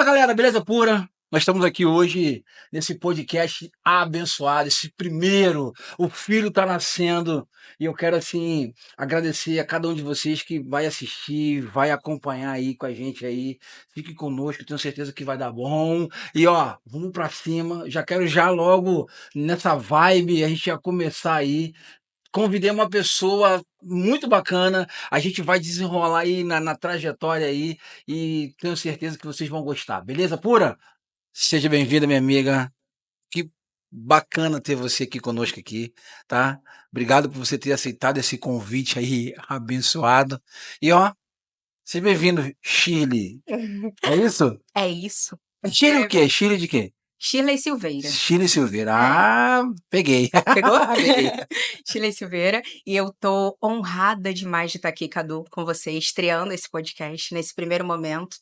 Galera, beleza pura? Nós estamos aqui hoje nesse podcast abençoado, esse primeiro, o filho está nascendo, e eu quero assim agradecer a cada um de vocês que vai assistir, vai acompanhar aí com a gente aí. Fique conosco, tenho certeza que vai dar bom. E ó, vamos para cima. Já quero já logo nessa vibe a gente já começar aí. Convidei uma pessoa muito bacana, a gente vai desenrolar aí na trajetória aí e tenho certeza que vocês vão gostar, beleza pura? Seja bem-vinda, minha amiga. Que bacana ter você aqui conosco aqui, tá? Obrigado por você ter aceitado esse convite aí abençoado. E ó, seja bem-vindo, Shirley. É isso? É isso. Shirley o quê? Shirley de quê? Shirley Silveira. Shirley Silveira. É. Ah, peguei. Pegou? Peguei. Shirley Silveira. E eu tô honrada demais de estar aqui, Cadu, com você, estreando esse podcast nesse primeiro momento.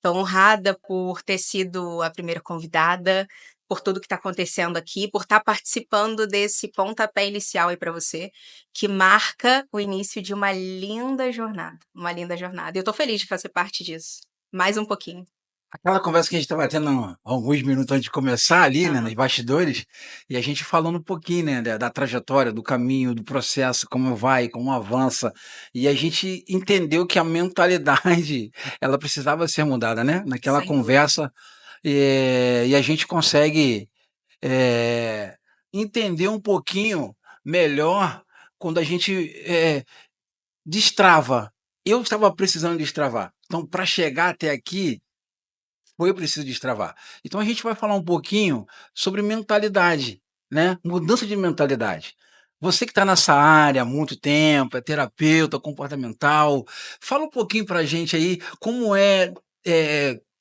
Tô honrada por ter sido a primeira convidada, por tudo que está acontecendo aqui, por estar participando desse pontapé inicial aí para você, que marca o início de uma linda jornada. Uma linda jornada. Eu tô feliz de fazer parte disso. Mais um pouquinho. Aquela conversa que a gente estava tendo alguns minutos antes de começar ali, né, nos Aham. bastidores, e a gente falando um pouquinho, né, da trajetória, do caminho, do processo, como vai, como avança, e a gente entendeu que a mentalidade, ela precisava ser mudada, né, naquela Sem dúvida. conversa, e a gente consegue eh, entender um pouquinho melhor quando a gente destrava. Eu estava precisando destravar. Então, para chegar até aqui, foi preciso destravar. Então a gente vai falar um pouquinho sobre mentalidade, né? Mudança de mentalidade. Você que está nessa área há muito tempo, é terapeuta comportamental, fala um pouquinho para a gente aí como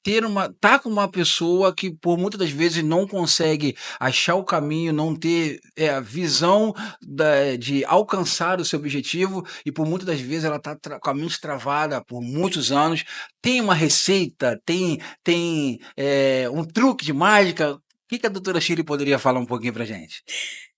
ter tá com uma pessoa que por muitas das vezes não consegue achar o caminho, não ter a visão de alcançar o seu objetivo e por muitas das vezes ela está com a mente travada por muitos anos. Tem uma receita, tem um truque de mágica? O que a doutora Shirley poderia falar um pouquinho pra gente?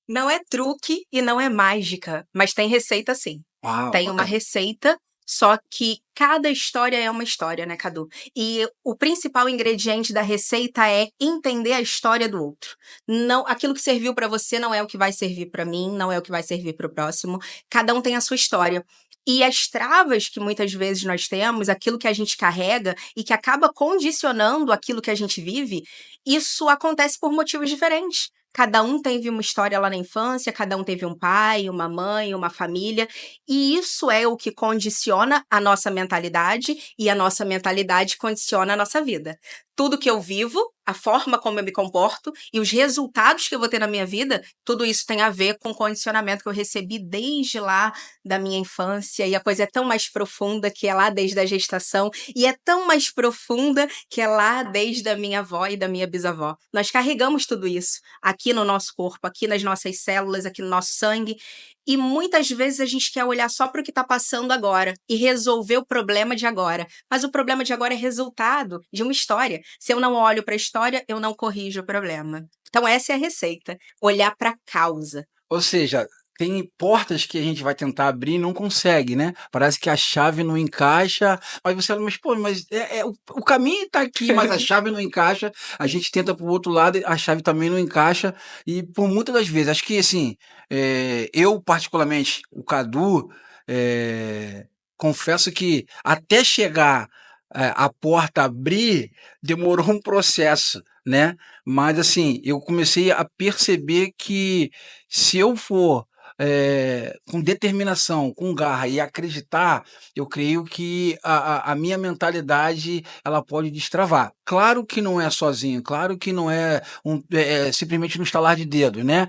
Não é truque e não é mágica, mas tem receita sim. Uau, Tem uma bacana. receita, só que cada história é uma história, né, Cadu? E o principal ingrediente da receita é entender a história do outro. Não, aquilo que serviu para você não é o que vai servir para mim, não é o que vai servir para o próximo. Cada um tem a sua história. E as travas que muitas vezes nós temos, aquilo que a gente carrega e que acaba condicionando aquilo que a gente vive, isso acontece por motivos diferentes. Cada um teve uma história lá na infância, cada um teve um pai, uma mãe, uma família, e isso é o que condiciona a nossa mentalidade, e a nossa mentalidade condiciona a nossa vida. Tudo que eu vivo, a forma como eu me comporto e os resultados que eu vou ter na minha vida, tudo isso tem a ver com o condicionamento que eu recebi desde lá da minha infância, e a coisa é tão mais profunda que é lá desde a gestação, e é tão mais profunda que é lá desde a minha avó e da minha bisavó. Nós carregamos tudo isso aqui no nosso corpo, aqui nas nossas células, aqui no nosso sangue. E muitas vezes a gente quer olhar só para o que está passando agora e resolver o problema de agora. Mas o problema de agora é resultado de uma história. Se eu não olho para a história, eu não corrijo o problema. Então essa é a receita, olhar para a causa. Ou seja, tem portas que a gente vai tentar abrir e não consegue, né? Parece que a chave não encaixa, mas você fala, mas pô, mas o caminho está aqui, mas a chave não encaixa. A gente tenta pro outro lado, a chave também não encaixa. E por muitas das vezes, acho que assim, eu particularmente, o Cadu, confesso que até chegar a porta abrir, demorou um processo, né? Mas assim, eu comecei a perceber que se eu for com determinação, com garra e acreditar, eu creio que a minha mentalidade ela pode destravar. Claro que não é sozinho, claro que não é simplesmente no estalar de dedo, né?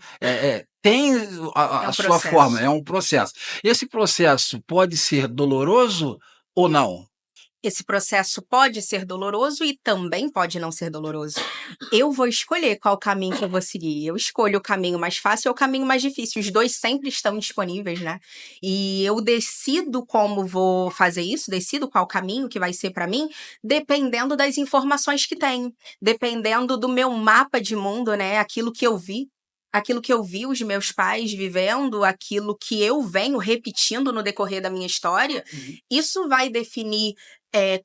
Tem É a um sua forma, processo. é um processo. Esse processo pode ser doloroso ou não? Esse processo pode ser doloroso e também pode não ser doloroso. Eu vou escolher qual caminho que eu vou seguir. Eu escolho o caminho mais fácil ou o caminho mais difícil. Os dois sempre estão disponíveis, né? E eu decido como vou fazer isso, decido qual caminho que vai ser para mim, dependendo das informações que tenho, dependendo do meu mapa de mundo, né? Aquilo que eu vi os meus pais vivendo, aquilo que eu venho repetindo no decorrer da minha história, Uhum. isso vai definir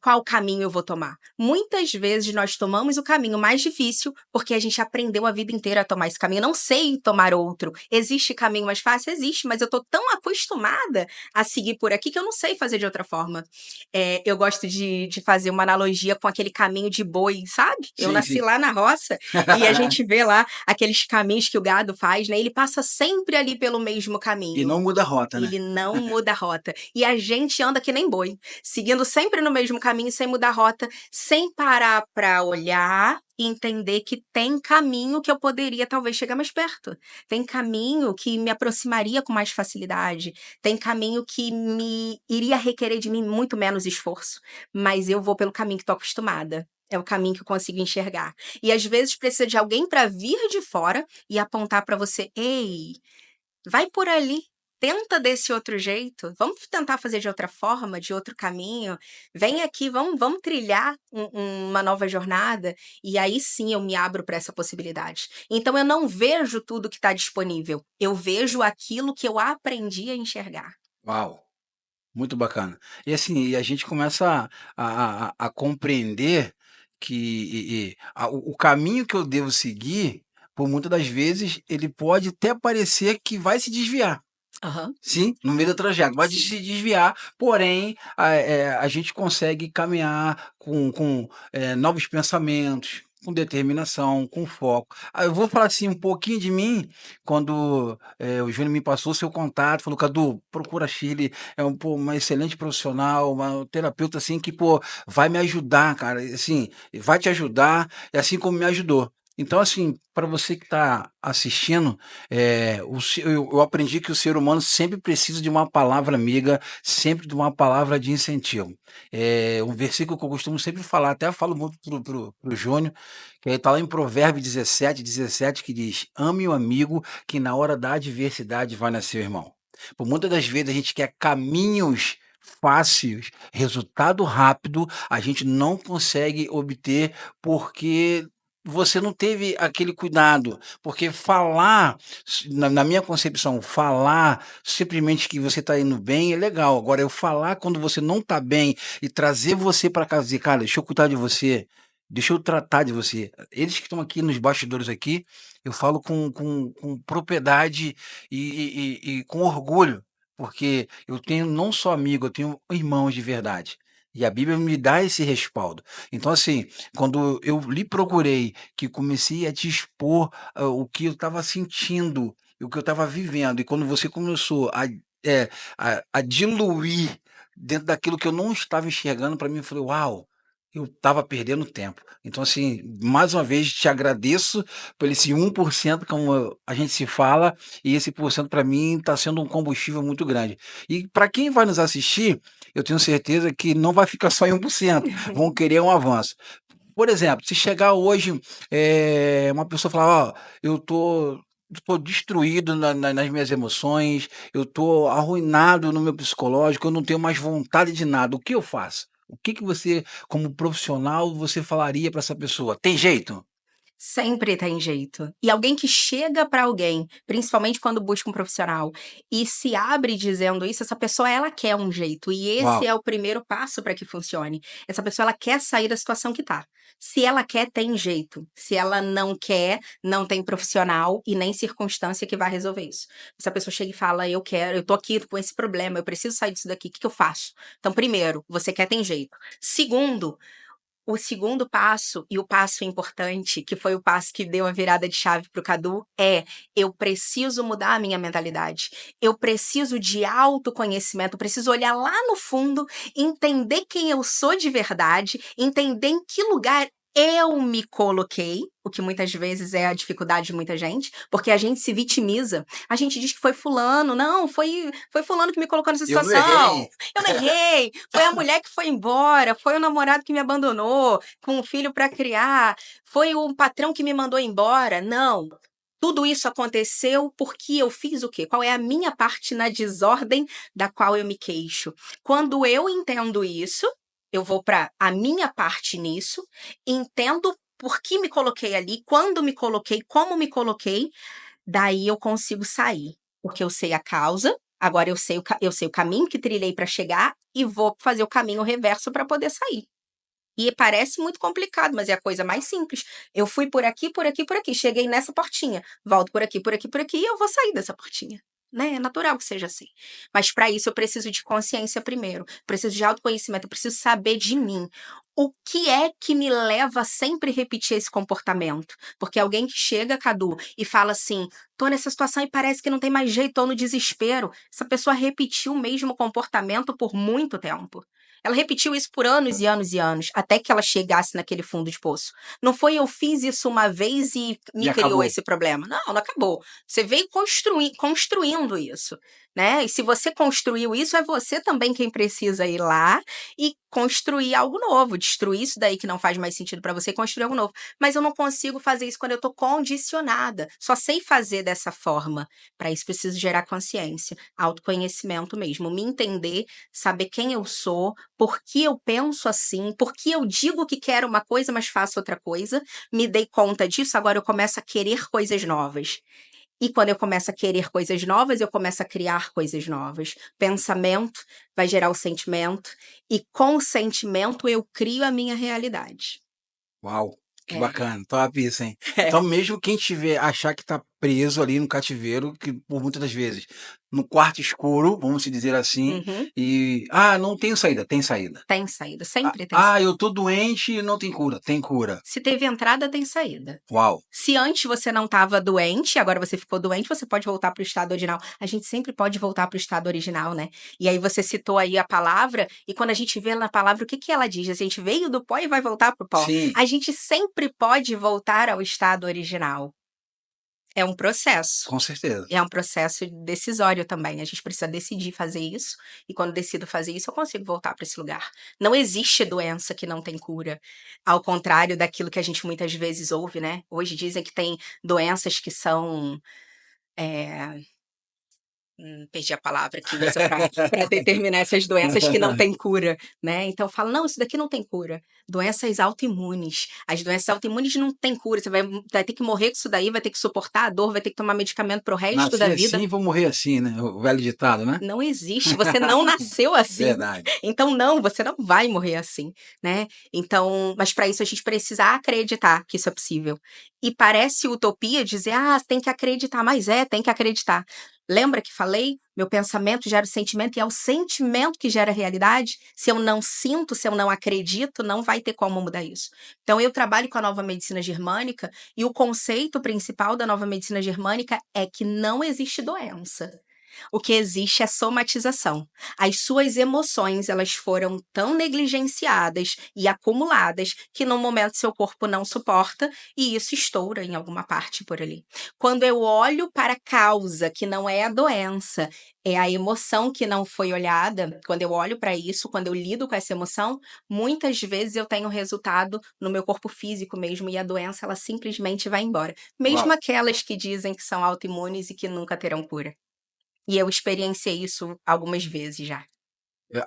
qual caminho eu vou tomar. Muitas vezes nós tomamos o caminho mais difícil porque a gente aprendeu a vida inteira a tomar esse caminho. Eu não sei tomar outro. Existe caminho mais fácil? Existe, mas eu estou tão acostumada a seguir por aqui que eu não sei fazer de outra forma. Eu gosto de fazer uma analogia com aquele caminho de boi, sabe? Eu Sim, nasci sim. lá na roça e a gente vê lá aqueles caminhos que o gado faz, né? Ele passa sempre ali pelo mesmo E caminho. não muda a rota, né? Ele não muda a rota. E a gente anda que nem boi, seguindo sempre no mesmo caminho, sem mudar a rota, sem parar para olhar e entender que tem caminho que eu poderia talvez chegar mais perto. Tem caminho que me aproximaria com mais facilidade. Tem caminho que me iria requerer de mim muito menos esforço. Mas eu vou pelo caminho que estou acostumada. É o caminho que eu consigo enxergar. E às vezes precisa de alguém para vir de fora e apontar para você: ei, vai por ali, tenta desse outro jeito, vamos tentar fazer de outra forma, de outro caminho, vem aqui, vamos trilhar uma nova jornada, e aí sim eu me abro para essa possibilidade. Então eu não vejo tudo que está disponível, eu vejo aquilo que eu aprendi a enxergar. Uau, muito bacana. E assim, e a gente começa a compreender que o caminho que eu devo seguir, por muitas das vezes, ele pode até parecer que vai se desviar. Aham, Sim, no meio do trajeto, vai sim. se desviar, porém, a gente consegue caminhar com novos pensamentos, com determinação, com foco. Eu vou falar, assim, um pouquinho de mim, quando, o Júnior me passou o seu contato, falou: "Cadu, procura a Shirley, uma excelente profissional, uma terapeuta, assim, que, pô, vai me ajudar, cara, assim, vai te ajudar, assim como me ajudou". Então, assim, para você que está assistindo, eu aprendi que o ser humano sempre precisa de uma palavra amiga, sempre de uma palavra de incentivo. Um versículo que eu costumo sempre falar, até falo muito pro Júnior, que está lá em Provérbios 17, que diz: "Ame o amigo, que na hora da adversidade vai nascer o irmão". Por muitas das vezes a gente quer caminhos fáceis, resultado rápido, a gente não consegue obter, porque você não teve aquele cuidado, porque falar, na minha concepção, falar simplesmente que você está indo bem é legal. Agora, eu falar quando você não está bem e trazer você para casa e dizer: "Cara, deixa eu cuidar de você, deixa eu tratar de você". Eles que estão aqui nos bastidores aqui, eu falo com propriedade e com orgulho, porque eu tenho não só amigo, eu tenho irmãos de verdade. E a Bíblia me dá esse respaldo. Então, assim, quando eu lhe procurei, que comecei a te expor, o que eu estava sentindo, o que eu estava vivendo, e quando você começou a diluir dentro daquilo que eu não estava enxergando, para mim, eu falei: "Uau, eu estava perdendo tempo". Então, assim, mais uma vez te agradeço por esse 1%, como a gente se fala, e esse por cento para mim está sendo um combustível muito grande. E para quem vai nos assistir, eu tenho certeza que não vai ficar só em 1%, vão querer um avanço. Por exemplo, se chegar hoje, uma pessoa falar: "Ó, eu tô destruído nas minhas emoções, eu tô arruinado no meu psicológico, eu não tenho mais vontade de nada, o que eu faço?". O que que você, como profissional, você falaria para essa pessoa? Tem jeito? Sempre tem jeito. E alguém que chega para alguém, principalmente quando busca um profissional, e se abre dizendo isso, essa pessoa ela quer um jeito. E esse Uau! é o primeiro passo para que funcione. Essa pessoa ela quer sair da situação que tá. Se ela quer, tem jeito. Se ela não quer, não tem profissional e nem circunstância que vai resolver isso. Se a pessoa chega e fala: "Eu quero, eu tô aqui com esse problema, eu preciso sair disso daqui, o que que eu faço?". Então, primeiro, você quer, tem jeito. Segundo, o segundo passo, e o passo importante, que foi o passo que deu a virada de chave para o Cadu, é: eu preciso mudar a minha mentalidade. Eu preciso de autoconhecimento, eu preciso olhar lá no fundo, entender quem eu sou de verdade, entender em que lugar eu me coloquei, o que muitas vezes é a dificuldade de muita gente, porque a gente se vitimiza. A gente diz que foi fulano, não, foi fulano que me colocou nessa Eu não situação. errei. Eu não errei, foi a mulher que foi embora, foi o namorado que me abandonou, com um filho para criar, foi o patrão que me mandou embora. Não. Tudo isso aconteceu porque eu fiz o quê? Qual é a minha parte na desordem da qual eu me queixo? Quando eu entendo isso, eu vou para a minha parte nisso, entendo por que me coloquei ali, quando me coloquei, como me coloquei, daí eu consigo sair, porque eu sei a causa, agora eu sei o caminho que trilhei para chegar e vou fazer o caminho reverso para poder sair. E parece muito complicado, mas é a coisa mais simples. Eu fui por aqui, por aqui, por aqui, cheguei nessa portinha, volto por aqui, por aqui, por aqui, e eu vou sair dessa portinha. Né? É natural que seja assim. Mas para isso eu preciso de consciência primeiro, preciso de autoconhecimento, eu preciso saber de mim. O que é que me leva a sempre repetir esse comportamento? Porque alguém que chega, Cadu, e fala assim: tô nessa situação e parece que não tem mais jeito, tô no desespero. Essa pessoa repetiu o mesmo comportamento por muito tempo. Ela repetiu isso por anos e anos e anos, até que ela chegasse naquele fundo de poço. Não foi eu fiz isso uma vez e E me criou acabou. esse problema. Não, não acabou. Você veio construindo isso, né? E se você construiu isso, é você também quem precisa ir lá e construir algo novo, destruir isso daí que não faz mais sentido para você e construir algo novo. Mas eu não consigo fazer isso quando eu tô condicionada. Só sei fazer dessa forma. Para isso preciso gerar consciência, autoconhecimento mesmo, me entender, saber quem eu sou, por que eu penso assim, por que eu digo que quero uma coisa, mas faço outra coisa. Me dei conta disso, agora eu começo a querer coisas novas. E quando eu começo a querer coisas novas, eu começo a criar coisas novas. Pensamento vai gerar o sentimento, e com o sentimento eu crio a minha realidade. Uau, que É. bacana, top isso, hein? Então, É. mesmo quem tiver, achar que tá preso ali no cativeiro, que por muitas das vezes, no quarto escuro, vamos se dizer assim, Uhum. e, não tenho saída, tem saída. Tem saída, sempre tem saída. Eu tô doente e não tem cura, tem cura. Se teve entrada, tem saída. Uau, Se antes você não estava doente, agora você ficou doente, você pode voltar para o estado original. A gente sempre pode voltar para o estado original, né? E aí você citou aí a palavra, e quando a gente vê na palavra, o que que ela diz? A gente veio do pó e vai voltar para o pó. sim, A gente sempre pode voltar ao estado original. É um processo. com certeza. É um processo decisório também. A gente precisa decidir fazer isso, e quando decido fazer isso, eu consigo voltar para esse lugar. Não existe doença que não tem cura. Ao contrário daquilo que a gente muitas vezes ouve, né? Hoje dizem que tem doenças que são. eh, perdi a palavra que usa para determinar essas doenças que não têm cura, né? Então eu falo, não, isso daqui não tem cura. Doenças autoimunes. As doenças autoimunes não têm cura. Você vai ter que morrer com isso daí, vai ter que suportar a dor, vai ter que tomar medicamento pro resto da Nasci vida. assim e vou morrer assim, né? O velho ditado, né? Não existe, você não nasceu assim. Verdade. Então não, você não vai morrer assim, né? Então, mas para isso a gente precisa acreditar que isso é possível. E parece utopia dizer: "Ah, tem que acreditar", mas tem que acreditar. Lembra que falei? Meu pensamento gera o sentimento e é o sentimento que gera a realidade. Se eu não sinto, se eu não acredito, não vai ter como mudar isso. Então eu trabalho com a nova medicina germânica, e o conceito principal da nova medicina germânica é que não existe doença. O que existe é somatização. As suas emoções, elas foram tão negligenciadas e acumuladas que no momento seu corpo não suporta, e isso estoura em alguma parte por ali. Quando eu olho para a causa, que não é a doença, é a emoção que não foi olhada, quando eu olho para isso, quando eu lido com essa emoção, muitas vezes eu tenho resultado no meu corpo físico mesmo, e a doença ela simplesmente vai embora. Uau. Mesmo aquelas que dizem que são autoimunes e que nunca terão cura. E eu experienciei isso algumas vezes já.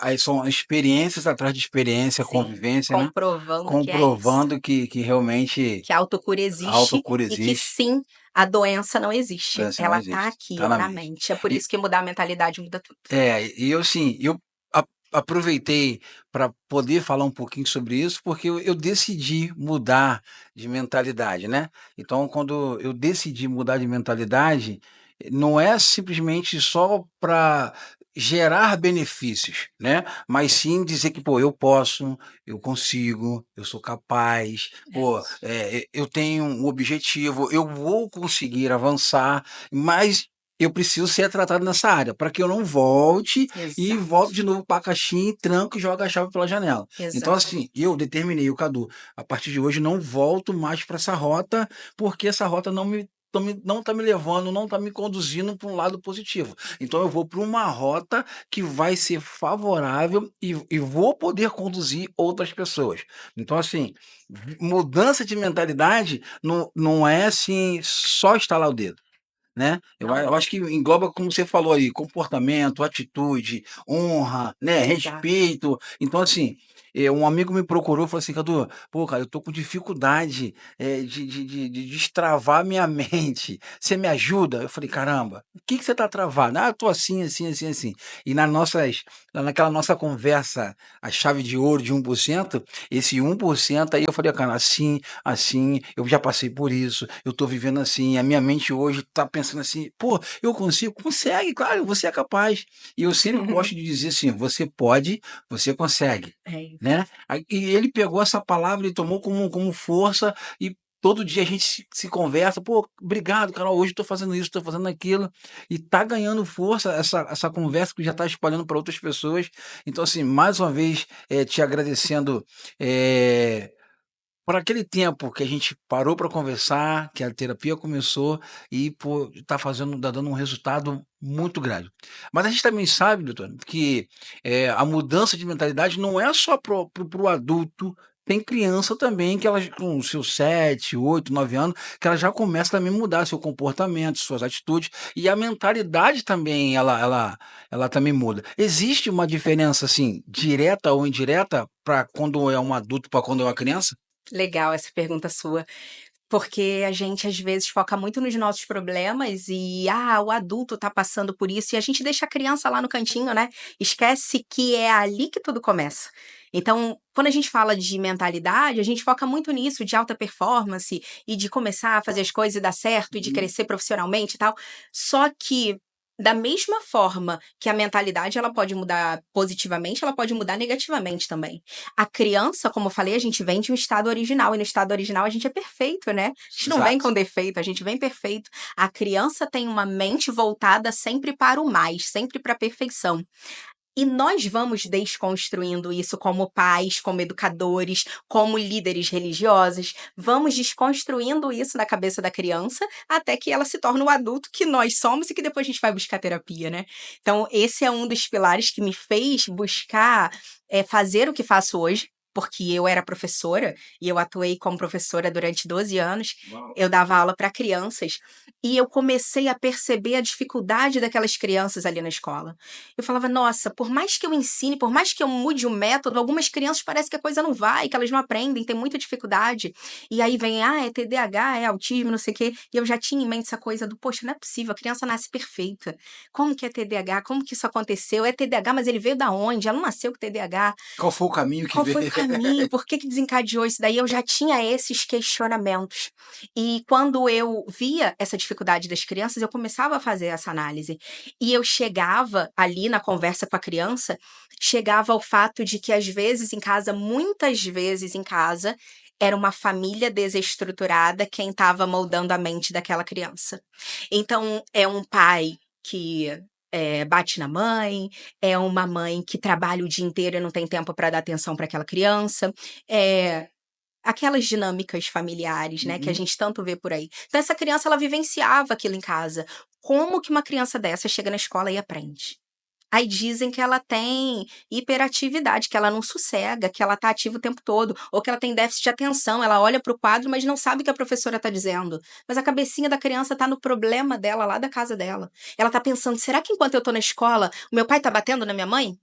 Aí são experiências atrás de experiência, Sim, convivência, né? comprovando que é isso. Comprovando que realmente Que a autocura a existe autocura e que existe, sim, a doença não existe. doença não Ela tá existe, aqui, tá ó, na na mente. mente. É por E isso que mudar a mentalidade muda tudo. e eu assim, eu aproveitei para poder falar um pouquinho sobre isso, porque eu decidi mudar de mentalidade, né. Então quando eu decidi mudar de mentalidade, não é simplesmente só para gerar benefícios, né, mas sim dizer que: "Pô, eu posso, eu consigo, eu sou capaz, É pô, isso. eu tenho um objetivo, eu vou conseguir avançar, mas eu preciso ser tratado nessa área, para que eu não volte e volto Exato, de novo para a caixinha e tranco e jogo a chave pela janela. Então, assim, exatamente. eu determinei, o Cadu, a partir de hoje não volto mais para essa rota, porque essa rota não tá me levando, não tá me conduzindo para um lado positivo. Então eu vou para uma rota que vai ser favorável e vou poder conduzir outras pessoas. Então, assim, mudança de mentalidade não é assim só estalar o dedo, né? Eu acho que engloba, como você falou aí, comportamento, atitude, honra, né? Exato. Respeito. Então, assim, um amigo me procurou e falou assim, Cadu, pô, cara, eu tô com dificuldade de destravar minha mente. Você me ajuda? Eu falei, caramba, o que que você tá travado? Ah, eu tô assim, assim, assim, assim. E naquela nossa conversa, a chave de ouro de 1%, esse 1% aí eu falei, cara, assim, assim, eu já passei por isso, eu tô vivendo assim, a minha mente hoje tá pensando assim, pô, eu consigo? Consegue, claro, você é capaz. E eu sempre gosto de dizer assim, você pode, você consegue, É isso. né? E ele pegou essa palavra e tomou como força e todo dia a gente se conversa, pô, obrigado, Carol, hoje eu tô fazendo isso, tô fazendo aquilo, e tá ganhando força essa conversa que já tá espalhando para outras pessoas. Então, assim, mais uma vez, te agradecendo, eh, por aquele tempo que a gente parou para conversar, que a terapia começou e, pô, tá dando um resultado muito grande. Mas a gente também sabe, doutor, que, a mudança de mentalidade não é só pro adulto, tem criança também que elas com seus 7, 8, 9 anos, que ela já começa também a mudar seu comportamento, suas atitudes, e a mentalidade também ela também muda. Existe uma diferença, assim, direta ou indireta para quando é um adulto para quando é uma criança? Legal essa pergunta sua. Porque a gente às vezes foca muito nos nossos problemas e, o adulto tá passando por isso, e a gente deixa a criança lá no cantinho, né? Esquece que é ali que tudo começa. Então, quando a gente fala de mentalidade, a gente foca muito nisso, de alta performance e de começar a fazer as coisas e dar certo e de Uhum. crescer profissionalmente e tal. Só que da mesma forma que a mentalidade ela pode mudar positivamente, ela pode mudar negativamente também. A criança, como eu falei, a gente vem de um estado original, e no estado original a gente é perfeito, né? A gente não vem Exato. com defeito, a gente vem perfeito. A criança tem uma mente voltada sempre para o mais, sempre para a perfeição. E nós vamos desconstruindo isso como pais, como educadores, como líderes religiosos. Vamos desconstruindo isso na cabeça da criança até que ela se torne o adulto que nós somos e que depois a gente vai buscar terapia, né? Então, esse é um dos pilares que me fez buscar fazer o que faço hoje. Porque eu era professora e eu atuei como professora durante 12 anos. Uau. Eu dava aula para crianças e eu comecei a perceber a dificuldade daquelas crianças ali na escola. Eu falava, nossa, por mais que eu ensine, por mais que eu mude o método, algumas crianças parece que a coisa não vai, que elas não aprendem, tem muita dificuldade. E aí vem, é TDAH, é autismo, não sei o quê. E eu já tinha em mente essa coisa do, poxa, não é possível, a criança nasce perfeita. Como que é TDAH? Como que isso aconteceu? É TDAH, mas ele veio da onde? Ela não nasceu com TDAH. Qual foi o caminho que Qual veio? foi o caminho? Por que que desencadeou isso daí? Eu já tinha esses questionamentos. E quando eu via essa dificuldade das crianças, eu começava a fazer essa análise. E eu chegava ali na conversa com a criança, chegava ao fato de que às vezes em casa, muitas vezes em casa, era uma família desestruturada quem estava moldando a mente daquela criança. Então, é um pai que bate na mãe, é uma mãe que trabalha o dia inteiro e não tem tempo para dar atenção para aquela criança, é aquelas dinâmicas familiares, né, que a Uhum. gente tanto vê por aí. Então essa criança ela vivenciava aquilo em casa. Como que uma criança dessa chega na escola e aprende? Aí dizem que ela tem hiperatividade, que ela não sossega, que ela tá ativa o tempo todo, ou que ela tem déficit de atenção, ela olha para o quadro, mas não sabe o que a professora está dizendo. Mas a cabecinha da criança tá no problema dela, lá da casa dela. Ela tá pensando, será que enquanto eu tô na escola, o meu pai tá batendo na minha mãe?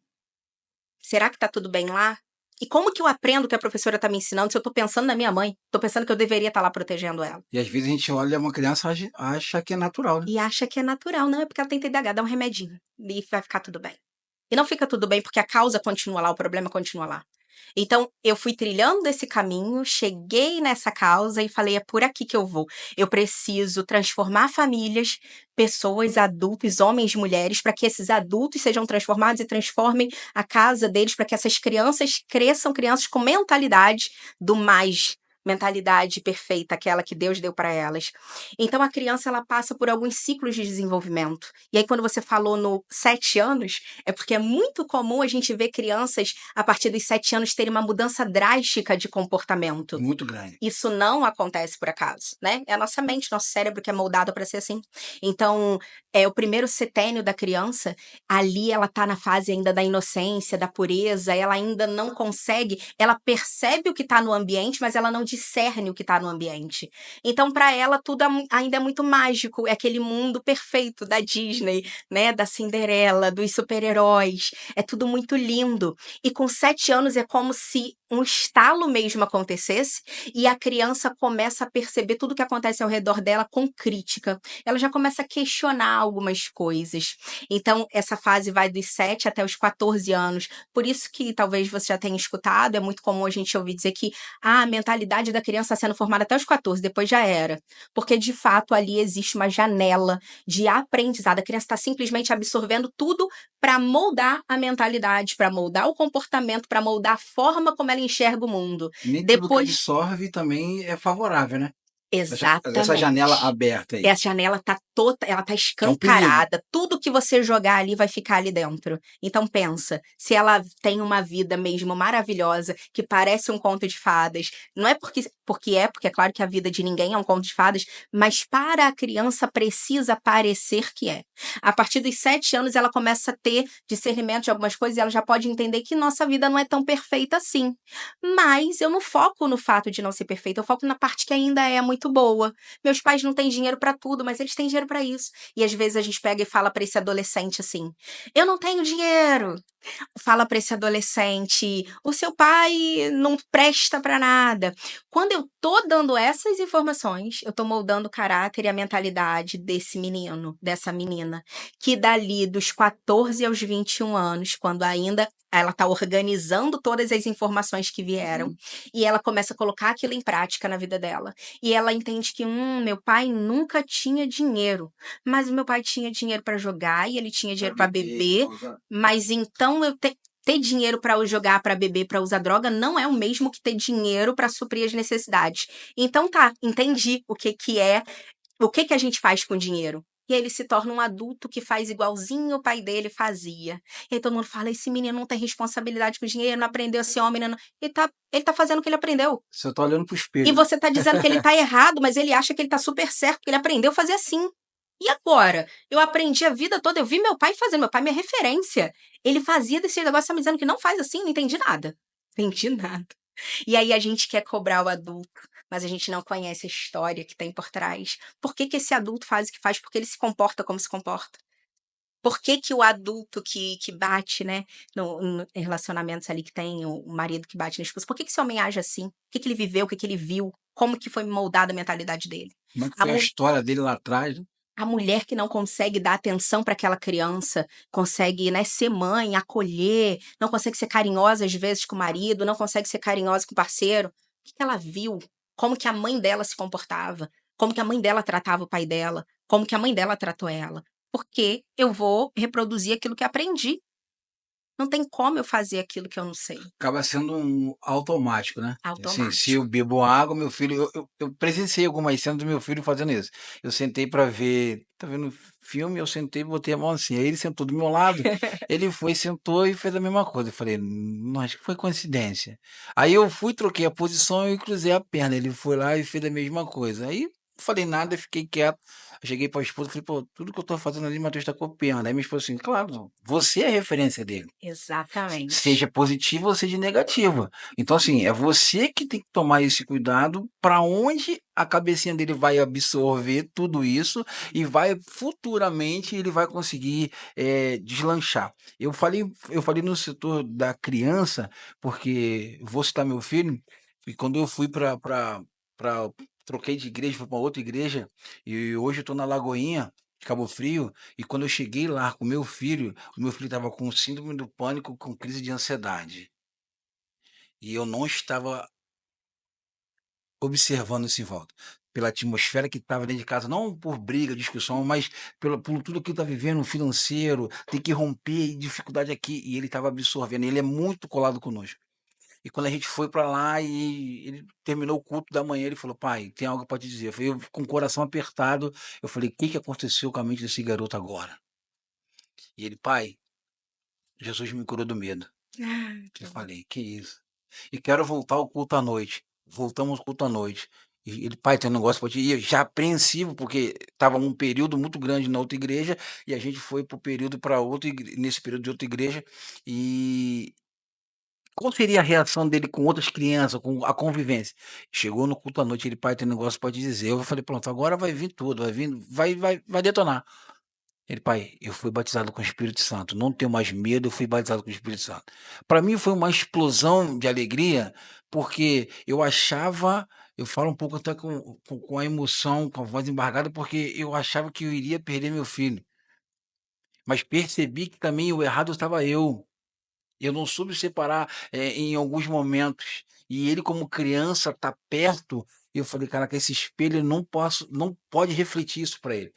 Será que tá tudo bem lá? E como que eu aprendo o que a professora tá me ensinando se eu tô pensando na minha mãe? Tô pensando que eu deveria estar lá protegendo ela. E às vezes a gente olha uma criança e acha que é natural, né? E acha que é natural, não é porque ela tem TDAH, dá um remedinho e vai ficar tudo bem. E não fica tudo bem porque a causa continua lá, o problema continua lá. Então, eu fui trilhando esse caminho, cheguei nessa causa e falei: é por aqui que eu vou. Eu preciso transformar famílias, pessoas, adultos, homens, mulheres, para que esses adultos sejam transformados e transformem a casa deles, para que essas crianças cresçam crianças com mentalidade do mais. Mentalidade perfeita, aquela que Deus deu para elas. Então a criança ela passa por alguns ciclos de desenvolvimento. E aí, quando você falou no 7 anos, é porque é muito comum a gente ver crianças, a partir dos 7 anos, terem uma mudança drástica de comportamento. Muito grande. Isso não acontece por acaso, né? É a nossa mente, nosso cérebro que é moldado para ser assim. Então, o primeiro setênio da criança, ali ela tá na fase ainda da inocência, da pureza, ela ainda não consegue, ela percebe o que tá no ambiente, mas ela não discerne o que está no ambiente. Então, para ela, tudo ainda é muito mágico, é aquele mundo perfeito da Disney, né, da Cinderela, dos super-heróis, é tudo muito lindo. E com 7 anos é como se um estalo mesmo acontecesse e a criança começa a perceber tudo que acontece ao redor dela com crítica. Ela já começa a questionar algumas coisas. Então, essa fase vai dos 7 até os 14 anos. Por isso que talvez você já tenha escutado, é muito comum a gente ouvir dizer que a mentalidade da criança está sendo formada até os 14, depois já era. Porque, de fato, ali existe uma janela de aprendizado. A criança está simplesmente absorvendo tudo para moldar a mentalidade, para moldar o comportamento, para moldar a forma como ela enxerga o mundo. Nem tudo que Depois, absorve também é favorável, né? Essa janela exatamente. aberta aí, Essa janela tá ela tá que é um perigo. escancarada. Tudo que você jogar ali vai ficar ali dentro. Então pensa, se ela tem uma vida mesmo maravilhosa, que parece um conto de fadas, não é porque é claro que a vida de ninguém é um conto de fadas, mas para a criança precisa parecer que é. A partir dos 7 anos ela começa a ter discernimento de algumas coisas e ela já pode entender que nossa vida não é tão perfeita assim. Mas eu não foco no fato de não ser perfeita, eu foco na parte que ainda é muito boa. Meus pais não têm dinheiro pra tudo, mas eles têm dinheiro pra isso. E às vezes a gente pega e fala pra esse adolescente assim: "Eu não tenho dinheiro". Fala pra esse adolescente: "O seu pai não presta pra nada". Quando eu tô dando essas informações, eu tô moldando o caráter e a mentalidade desse menino, dessa menina, que dali dos 14 aos 21 anos, quando ainda ela tá organizando todas as informações que vieram, Uhum. e ela começa a colocar aquilo em prática na vida dela. E ela entende que, meu pai nunca tinha dinheiro, mas o meu pai tinha dinheiro para jogar e ele tinha Pra dinheiro para beber, beber, pra usar. mas então ter dinheiro para jogar, para beber, para usar droga não é o mesmo que ter dinheiro para suprir as necessidades. Então tá, entendi que é, o que a gente faz com dinheiro. E aí ele se torna um adulto que faz igualzinho o pai dele fazia. E aí todo mundo fala: esse menino não tem responsabilidade com o dinheiro, não aprendeu a ser homem. Não. Ele tá fazendo o que ele aprendeu. Você tá olhando pro E espelho. você tá dizendo que ele tá errado, mas ele acha que ele tá super certo, porque ele aprendeu a fazer assim. E agora? Eu aprendi a vida toda, eu vi meu pai fazendo, meu pai é minha referência. Ele fazia desse negócio, tá me dizendo que não faz assim, não entendi nada. Entendi nada. E aí a gente quer cobrar o adulto, mas a gente não conhece a história que tem por trás. Por que que esse adulto faz o que faz? Porque ele se comporta como se comporta. Por que que o adulto que bate, né, em relacionamentos ali que tem o marido que bate na esposa, por que que esse homem age assim? O que que ele viveu, o que que ele viu, como que foi moldada a mentalidade dele? Como é que A foi a mu história dele lá atrás, né? a mulher que não consegue dar atenção para aquela criança, consegue, né, ser mãe, acolher, não consegue ser carinhosa às vezes com o marido, não consegue ser carinhosa com o parceiro. O que que ela viu? Como que a mãe dela se comportava? Como que a mãe dela tratava o pai dela? Como que a mãe dela tratou ela? Porque eu vou reproduzir aquilo que aprendi. Não tem como eu fazer aquilo que eu não sei. Acaba sendo um automático, né? Assim, se eu Automático. bebo água, meu filho. Eu presenciei algumas cenas do meu filho fazendo isso. Eu sentei pra ver. Tá vendo filme? Eu sentei e botei a mão assim. Aí ele sentou do meu lado. Ele foi, sentou e fez a mesma coisa. Eu falei, não, acho que foi coincidência. Aí eu fui, troquei a posição e cruzei a perna. Ele foi lá e fez a mesma coisa. Aí não falei nada, fiquei quieto. Eu cheguei pra esposa e falei, pô, tudo que eu tô fazendo ali, o Matheus tá copiando. Aí minha esposa assim, claro, você é a referência dele. Exatamente. Seja positiva ou seja negativa. Então, assim, é você que tem que tomar esse cuidado para onde a cabecinha dele vai absorver tudo isso e vai futuramente ele vai conseguir deslanchar. Eu falei no setor da criança, porque vou citar meu filho, e quando eu fui para troquei de igreja, fui para outra igreja, e hoje eu estou na Lagoinha, de Cabo Frio, e quando eu cheguei lá com o meu filho estava com síndrome do pânico, com crise de ansiedade. E eu não estava observando isso em volta. Pela atmosfera que estava dentro de casa, não por briga, discussão, mas por tudo que ele está vivendo, financeiro, tem que romper, dificuldade aqui. E ele estava absorvendo. Ele é muito colado conosco. E quando a gente foi para lá e ele terminou o culto da manhã, ele falou: pai, tem algo para te dizer. Eu com o coração apertado, eu falei: o que, que aconteceu com a mente desse garoto agora? E ele: pai, Jesus me curou do medo. Ah, que Eu bom. falei: que isso? E quero voltar ao culto à noite. Voltamos ao culto à noite. E ele, pai, tem um negócio para te ir. Já apreensivo, porque estava um período muito grande na outra igreja, e a gente foi para o período para outra nesse período de outra igreja, e Qual seria a reação dele com outras crianças, com a convivência? Chegou no culto à noite, ele: "Pai, tem um negócio pra te dizer". Eu falei: "Pronto, agora vai vir tudo, vai vir vai detonar". Ele: "Pai, eu fui batizado com o Espírito Santo, não tenho mais medo, eu fui batizado com o Espírito Santo". Para mim foi uma explosão de alegria, porque eu falo um pouco até com a emoção, com a voz embargada, porque eu achava que eu iria perder meu filho, mas percebi que também o errado estava eu. Eu não soube separar, em alguns momentos. E ele como criança tá perto, eu falei: "Caraca, esse espelho eu não pode refletir isso para ele".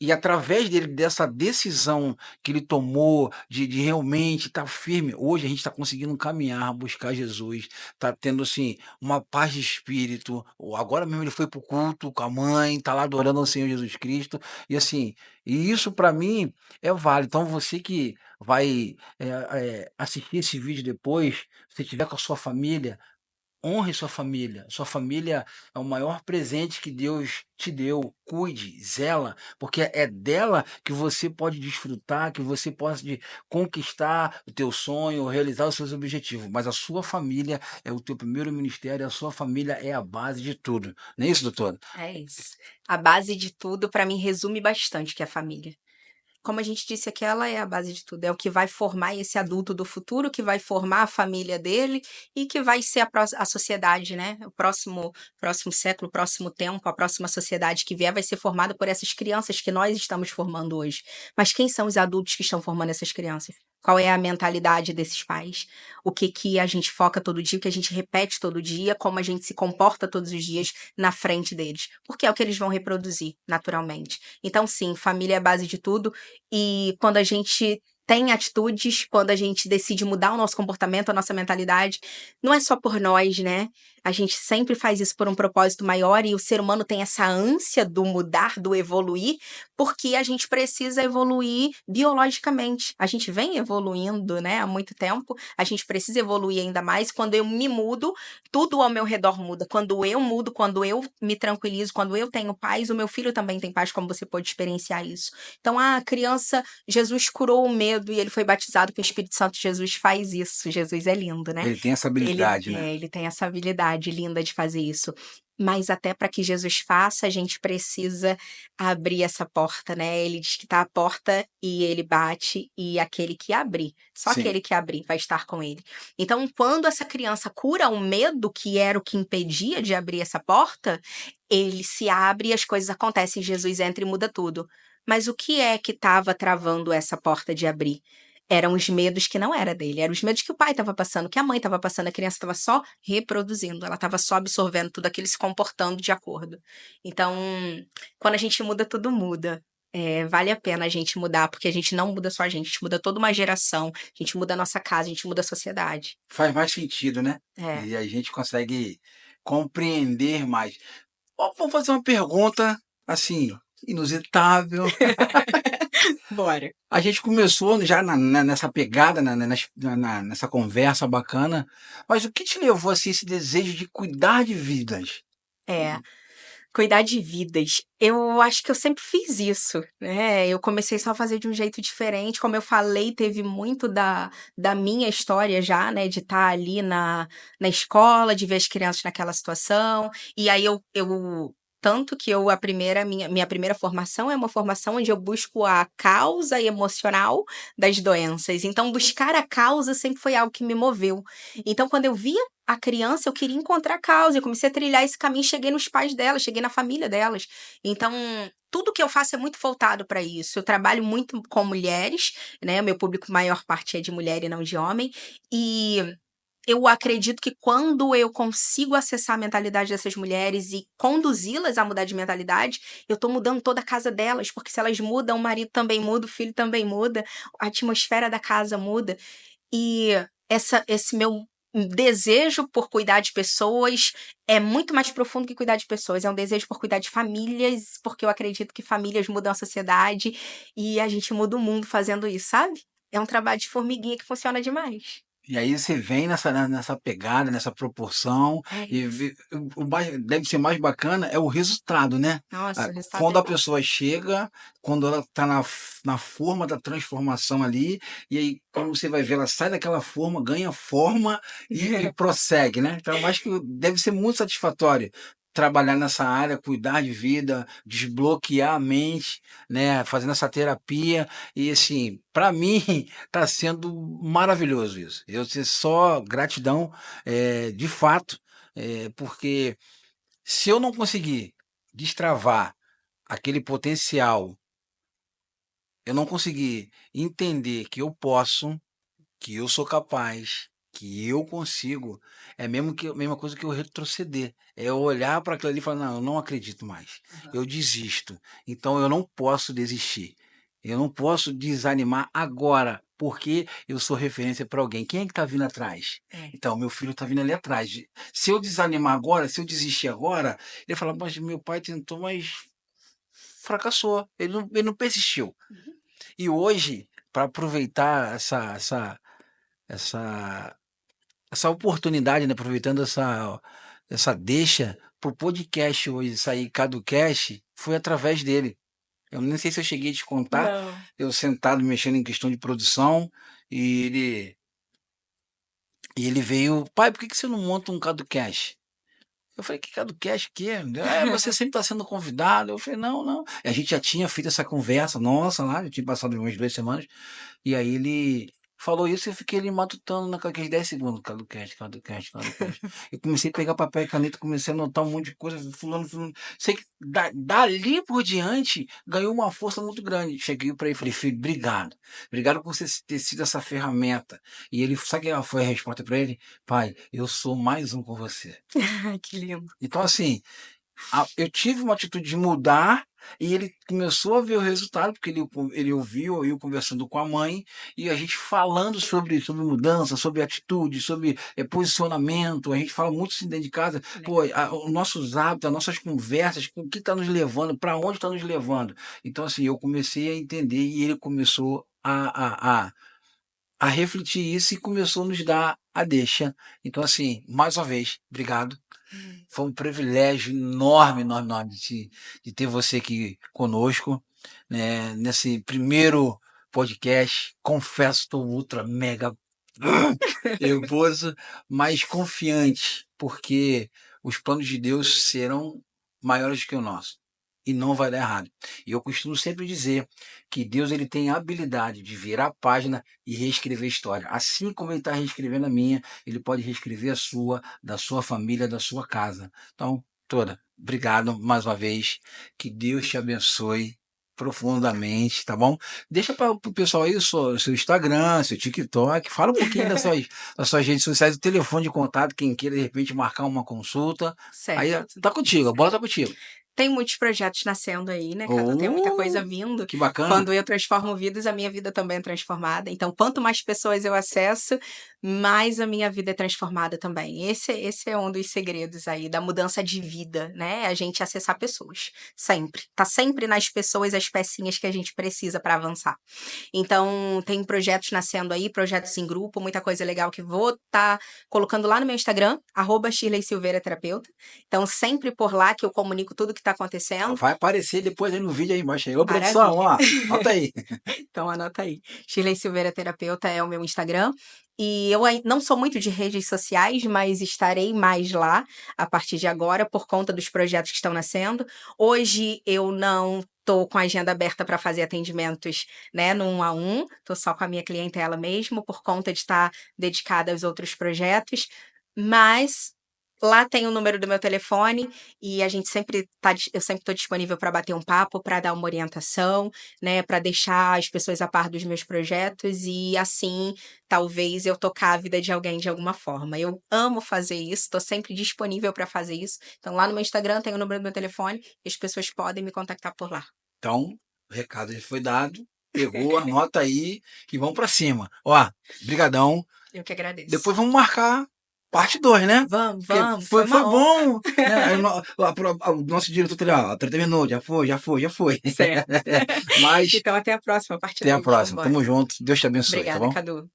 E através dele, dessa decisão que ele tomou de realmente estar firme, hoje a gente está conseguindo caminhar, buscar Jesus, está tendo, assim, uma paz de espírito. Agora mesmo ele foi para o culto com a mãe, está lá adorando ao Senhor Jesus Cristo, e assim, e isso para mim é válido. Então você que vai, assistir esse vídeo depois, se tiver com a sua família, honre sua família. Sua família é o maior presente que Deus te deu. Cuide, zela, porque é dela que você pode desfrutar, que você pode conquistar o teu sonho, realizar os seus objetivos. Mas a sua família é o teu primeiro ministério, a sua família é a base de tudo. Não é isso, doutor? É isso. A base de tudo, para mim, resume bastante o que é família. Como a gente disse aqui, ela é a base de tudo. É o que vai formar esse adulto do futuro, que vai formar a família dele e que vai ser a sociedade, né? O próximo século, o próximo tempo, a próxima sociedade que vier vai ser formada por essas crianças que nós estamos formando hoje. Mas quem são os adultos que estão formando essas crianças? Qual é a mentalidade desses pais? O que que a gente foca todo dia, o que a gente repete todo dia, como a gente se comporta todos os dias na frente deles? Porque é o que eles vão reproduzir naturalmente. Então, sim, família é a base de tudo. E quando a gente tem atitudes, quando a gente decide mudar o nosso comportamento, a nossa mentalidade, não é só por nós, né? A gente sempre faz isso por um propósito maior e o ser humano tem essa ânsia do mudar, do evoluir, porque a gente precisa evoluir biologicamente. A gente vem evoluindo, né, há muito tempo, a gente precisa evoluir ainda mais. Quando eu me mudo, tudo ao meu redor muda. Quando eu mudo, quando eu me tranquilizo, quando eu tenho paz, o meu filho também tem paz, como você pode experienciar isso. Então, a criança, Jesus curou o medo e ele foi batizado com o Espírito Santo. Jesus faz isso. Jesus é lindo, né? Ele tem essa Ele, habilidade, né? ele tem essa habilidade linda de fazer isso. Mas até para que Jesus faça, a gente precisa abrir essa porta, né? Ele diz que está à porta e ele bate, e aquele que abrir, só Sim. aquele que abrir vai estar com ele. Então, quando essa criança cura o medo, que era o que impedia de abrir essa porta, ele se abre e as coisas acontecem. Jesus entra e muda tudo. Mas o que é que estava travando essa porta de abrir? Eram os medos que não era dele, eram os medos que o pai estava passando, que a mãe estava passando, a criança estava só reproduzindo, ela estava só absorvendo tudo aquilo, se comportando de acordo. Então, quando a gente muda, tudo muda. Vale a pena a gente mudar, porque a gente não muda só a gente muda toda uma geração, a gente muda a nossa casa, a gente muda a sociedade. Faz mais sentido, né? É, E a gente consegue compreender mais. Ó, vou fazer uma pergunta, assim, inusitável. bora. A gente começou já nessa pegada, nessa conversa bacana, mas o que te levou, assim, esse desejo de cuidar de vidas? É. Cuidar de vidas. Eu acho que eu sempre fiz isso, né? Eu comecei só a fazer de um jeito diferente. Como eu falei, teve muito da minha história já, né? De estar ali na escola, de ver as crianças naquela situação. E aí eu tanto que eu, minha primeira formação é uma formação onde eu busco a causa emocional das doenças. Então, buscar a causa sempre foi algo que me moveu. Então, quando eu via a criança, eu queria encontrar a causa. Eu comecei a trilhar esse caminho, cheguei nos pais delas, cheguei na família delas. Então, tudo que eu faço é muito voltado para isso. Eu trabalho muito com mulheres, né? Meu público, maior parte é de mulher e não de homem. E eu acredito que quando eu consigo acessar a mentalidade dessas mulheres e conduzi-las a mudar de mentalidade, eu estou mudando toda a casa delas, porque se elas mudam, o marido também muda, o filho também muda, a atmosfera da casa muda. E esse meu desejo por cuidar de pessoas é muito mais profundo que cuidar de pessoas. É um desejo por cuidar de famílias, porque eu acredito que famílias mudam a sociedade e a gente muda o mundo fazendo isso, sabe? É um trabalho de formiguinha que funciona demais. E aí você vem nessa pegada, nessa proporção, É e isso. deve ser mais bacana é o resultado, né? Nossa, o resultado Quando é a bom. pessoa chega, quando ela está na forma da transformação ali, e aí quando você vai ver, ela sai daquela forma, ganha forma e prossegue, né? Então eu acho que deve ser muito satisfatório trabalhar nessa área, cuidar de vida, desbloquear a mente, né? Fazendo essa terapia. E assim, para mim, tá sendo maravilhoso isso. Eu tenho só gratidão, de fato, porque se eu não conseguir destravar aquele potencial, eu não conseguir entender que eu posso, que eu sou capaz, que eu consigo, é mesmo que a mesma coisa que eu retroceder. É eu olhar para aquilo ali e falar, não, eu não acredito mais. Eu desisto. Então eu não posso desistir. Eu não posso desanimar agora, porque eu sou referência para alguém. Quem é que está vindo atrás? É. Então, meu filho está vindo ali atrás. Se eu desanimar agora, se eu desistir agora, ele fala, mas meu pai tentou, mas fracassou. Ele não persistiu. Uhum. E hoje, para aproveitar essa essa oportunidade, né, aproveitando essa deixa pro podcast hoje sair Caducast, foi através dele. Eu nem sei se eu cheguei a te contar, Não. eu sentado mexendo em questão de produção, e ele veio: "Pai, por que você não monta um Caducast?" Eu falei: "Que Caducast o quê?" Você sempre está sendo convidado." Eu falei: "Não, não." A gente já tinha feito essa conversa nossa lá, já tinha passado umas 2 semanas. E aí ele falou isso e eu fiquei ali matutando naqueles 10 segundos, Caducast, Caducast, Caducast. Eu comecei a pegar papel e caneta, comecei a anotar um monte de coisa, fulano, fulano. Sei que dali por diante ganhou uma força muito grande. Cheguei para ele e falei: "Filho, obrigado. Obrigado por você ter sido essa ferramenta." E ele, sabe que foi a resposta para ele? "Pai, eu sou mais um com você." Ai, que lindo. Então, assim, eu tive uma atitude de mudar e ele começou a ver o resultado, porque ele ouviu eu conversando com a mãe e a gente falando sobre mudança, sobre atitude, sobre posicionamento. A gente fala muito assim dentro de casa, pô, Legal. os nossos hábitos, as nossas conversas, o que está nos levando, para onde está nos levando. Então, assim, eu comecei a entender e ele começou a refletir isso e começou a nos dar a deixa. Então, assim, mais uma vez, obrigado. Hum. Foi um privilégio enorme, enorme, enorme de ter você aqui conosco, né, nesse primeiro podcast. Confesso, estou ultra, mega nervoso, mas confiante, porque os planos de Deus serão maiores que o nosso. E não vai dar errado. E eu costumo sempre dizer que Deus ele tem a habilidade de virar a página e reescrever a história. Assim como ele está reescrevendo a minha, ele pode reescrever a sua, da sua família, da sua casa. Então, Toda, obrigado mais uma vez. Que Deus te abençoe profundamente, tá bom? Deixa para o pessoal aí o seu Instagram, seu TikTok. Fala um pouquinho das suas redes sociais, o telefone de contato, quem queira de repente marcar uma consulta. Aí Certo. tá contigo, a bola tá contigo. Tem muitos projetos nascendo aí, né, Cadu? Tem muita coisa Oh, vindo. que bacana. Quando eu transformo vidas, a minha vida também é transformada. Então, quanto mais pessoas eu acesso, mais a minha vida é transformada também. Esse é um dos segredos aí da mudança de vida, né? A gente acessar pessoas. Sempre. Tá sempre nas pessoas as pecinhas que a gente precisa para avançar. Então, tem projetos nascendo aí, projetos em grupo, muita coisa legal que vou estar colocando lá no meu Instagram, @ShirleySilveiraTerapeuta. Então, sempre por lá que eu comunico tudo que está acontecendo. Vai aparecer depois aí no vídeo aí embaixo aí. Ô, produção, Maravilha. ó, anota aí. Então, anota aí. Shirley Silveira Terapeuta é o meu Instagram. E eu não sou muito de redes sociais, mas estarei mais lá a partir de agora por conta dos projetos que estão nascendo. Hoje eu não estou com a agenda aberta para fazer atendimentos, né, no 1 a 1. Estou só com a minha clientela mesmo, por conta de estar dedicada aos outros projetos. Mas lá tem o número do meu telefone e a gente eu sempre estou disponível para bater um papo, para dar uma orientação, né, para deixar as pessoas a par dos meus projetos e assim, talvez eu tocar a vida de alguém de alguma forma. Eu amo fazer isso, estou sempre disponível para fazer isso. Então lá no meu Instagram tem o número do meu telefone e as pessoas podem me contactar por lá. Então, o recado já foi dado. Pegou, anota aí e vamos para cima. Ó, brigadão. Eu que agradeço. Depois vamos marcar parte 2, né? Vamos, Porque vamos. foi uma honra. bom, né? Aí o nosso diretor tá ali, ó, 30 minutos, já foi. Certo. Mas Então até a próxima, parte até a 2. próxima. Vambora. Tamo junto. Deus te abençoe, tá Obrigada, bom? Cadu.